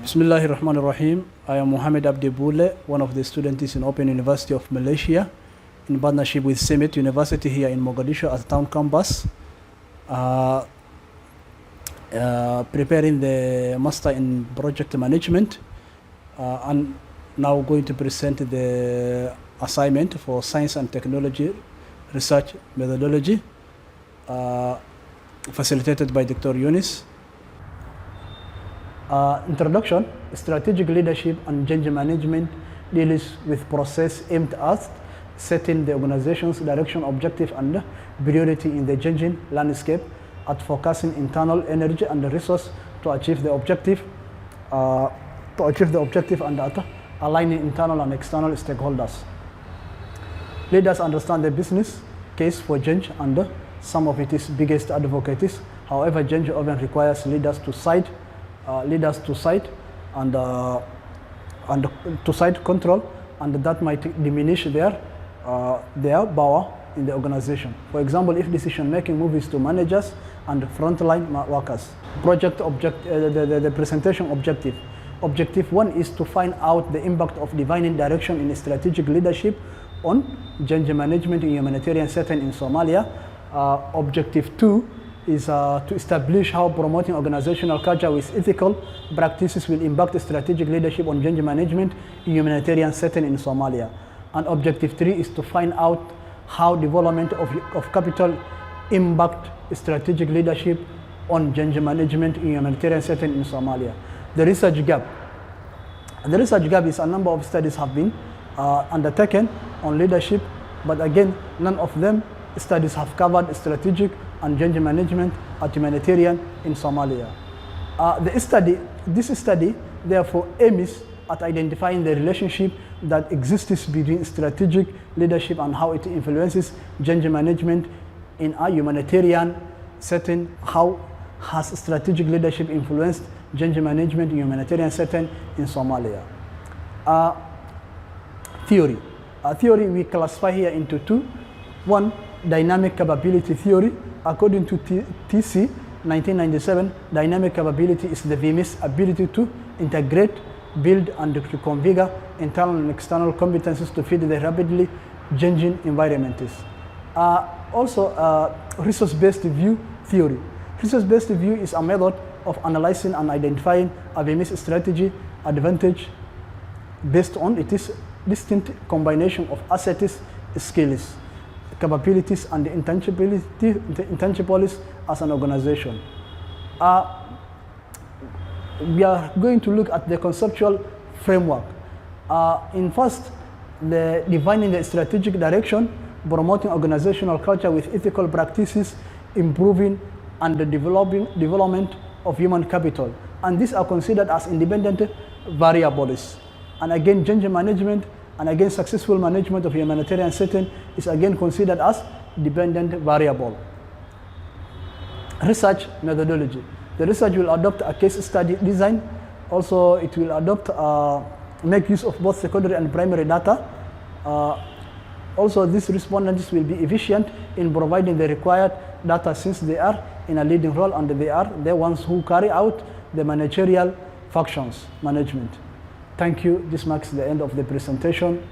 Bismillahir Rahmanir Rahim. I am Mohammed Abdi Bulle, one of the students in Open University of Malaysia, in partnership with Scienec University here in Mogadishu at town campus, preparing the Master in Project Management, and now going to present the assignment for Science and Technology Research Methodology, facilitated by Dr. Yunis. Introduction: strategic leadership and change management deals with process aimed at setting the organization's direction, objective, and priority in the changing landscape, at focusing internal energy and resource to achieve the objective, and at aligning internal and external stakeholders. Leaders understand the business case for change and some of its biggest advocates. However, change often requires leaders to side control, and that might diminish their power in the organization. For example, if decision-making moves to managers and frontline workers. The presentation objective. Objective 1 is to find out the impact of defining direction in strategic leadership on change management in humanitarian setting in Somalia. Objective 2 is to establish how promoting organizational culture with ethical practices will impact strategic leadership on change management in humanitarian setting in Somalia. And objective 3 is to find out how development of capital impact strategic leadership on change management in humanitarian setting in Somalia. The research gap. The research gap is a number of studies have been undertaken on leadership, but again, none of them studies have covered strategic and change management at humanitarian in Somalia. This study therefore aims at identifying the relationship that exists between strategic leadership and how it influences change management in a humanitarian setting. How has strategic leadership influenced change management in humanitarian setting in Somalia? Theory. Theory we classify here into two. One, dynamic capability theory. According to TC 1997, dynamic capability is the VMIS ability to integrate, build, and to configure internal and external competencies to fit the rapidly changing environments. Also, resource-based view theory. Resource-based view is a method of analyzing and identifying a VMIS strategy advantage based on its distinct combination of assets, skills, capabilities, and intangibilities as an organization. We are going to look at the conceptual framework. In first, defining the strategic direction, promoting organizational culture with ethical practices, improving and development of human capital. And these are considered as independent variables. And again, change management and again, successful management of humanitarian setting is again considered as dependent variable. Research methodology. The research will adopt a case study design. Also, it will make use of both secondary and primary data. Also, these respondents will be efficient in providing the required data since they are in a leading role and they are the ones who carry out the managerial functions management. Thank you. This marks the end of the presentation.